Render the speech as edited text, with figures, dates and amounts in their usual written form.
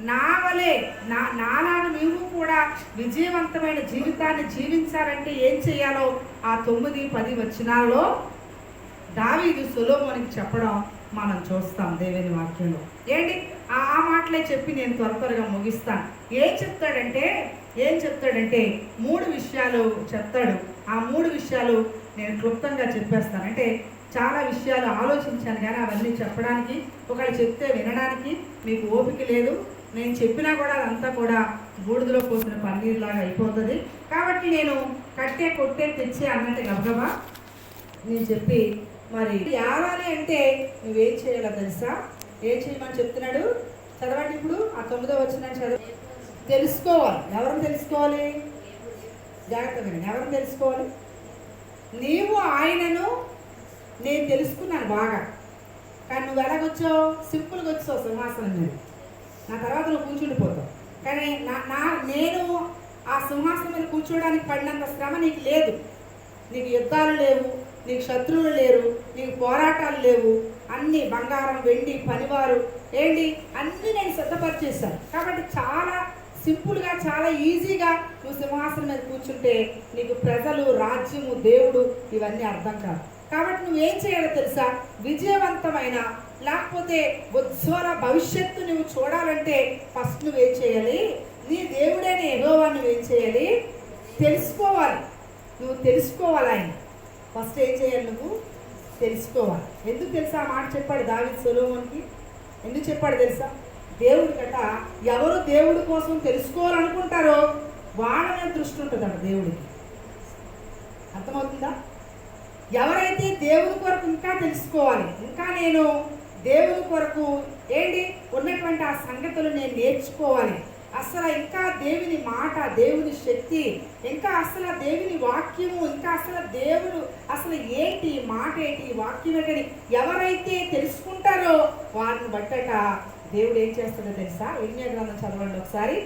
నా వలే నాలాగా నీవు కూడా విజయవంతమైన జీవితాన్ని జీవించాలంటే ఏం చేయాలో ఆ 9-10 వచనాల్లో దావీదు సొలొమోనుకి చెప్పడం మనం చూస్తాం దేవుని వాక్యంలో. ఏంటి ఆ మాటలే చెప్పి నేను త్వరగా ముగిస్తాను. ఏం చెప్తాడంటే 3 విషయాలు చెప్తాడు. ఆ 3 విషయాలు నేను క్లుప్తంగా చెప్పేస్తాను. అంటే చాలా విషయాలు ఆలోచించాను కానీ అవన్నీ చెప్పడానికి, ఒకళ్ళు చెప్తే వినడానికి మీకు ఓపిక లేదు. నేను చెప్పినా కూడా అదంతా కూడా బూడిదలో పోసిన పన్నీరులాగా అయిపోతుంది. కాబట్టి నేను కట్టే కొట్టే తెచ్చి అన్నట్టు గబగబా నేను చెప్పి మరి యావాలి అంటే నువ్వేం చేయాలో తెలుసా? ఏం చేయమని చెప్తున్నాడు? చదవండి. ఇప్పుడు ఆ 9వ వచనం చదవ. తెలుసుకోవాలి. ఎవరిని తెలుసుకోవాలి? జాగ్రత్తగా ఎవరిని తెలుసుకోవాలి? నీవు ఆయనను నేను తెలుసుకున్నాను బాగా, కానీ నువ్వు ఎలాగొచ్చావు? సింపుల్గా వచ్చావు సింహాసనం మీద. నా తర్వాత నువ్వు కూర్చుండిపోతావు. కానీ నేను ఆ సింహాసనం మీద కూర్చోవడానికి పడినంత శ్రమ నీకు లేదు. నీకు యుద్ధాలు లేవు, నీకు శత్రువులు లేరు, నీకు పోరాటాలు లేవు. అన్నీ బంగారం వెండి పనివారు ఏంటి అన్నీ నేను సిద్ధపరిచేశాను. కాబట్టి చాలా సింపుల్గా చాలా ఈజీగా నువ్వు సింహాసనం మీద కూర్చుంటే నీకు ప్రజలు రాజ్యము దేవుడు ఇవన్నీ అర్థం కాదు. కాబట్టి నువ్వేం చేయాలో తెలుసా? విజయవంతమైన లేకపోతే ఉజ్వల భవిష్యత్తు నువ్వు చూడాలంటే ఫస్ట్ నువ్వేం చేయాలి? నీ దేవుడైన యెహోవా నువ్వేం చేయాలి? తెలుసుకోవాలి. నువ్వు తెలుసుకోవాలి. ఆయన ఫస్ట్ ఏం చేయాలి? నువ్వు తెలుసుకోవాలి. ఎందుకు తెలుసా ఆ మాట చెప్పాడు దావీదు సొలొమోనుకి? ఎందుకు చెప్పాడు తెలుసా? దేవుడి కట ఎవరు దేవుడి కోసం తెలుసుకోవాలనుకుంటారో వాళ్ళ మీద దృష్టి ఉంటుందంట దేవుడికి. అర్థమవుతుందా? ఎవరైతే దేవుడి కొరకు ఇంకా తెలుసుకోవాలి, ఇంకా నేను దేవుడి కొరకు ఏంటి ఉన్నటువంటి ఆ సంగతులు నేను నేర్చుకోవాలి, అసలు ఇంకా దేవుని మాట, దేవుని శక్తి, ఇంకా అసలు దేవుని వాక్యము, ఇంకా అసలు దేవుడు అసలు ఏంటి, మాట ఏంటి, వాక్యం ఏంటని ఎవరైతే తెలుసుకుంటారో వారిని బట్టట దేవుడు ఏం చేస్తాడో తెలుసా? ఇర్మియా గ్రంథం చదవండి ఒకసారి.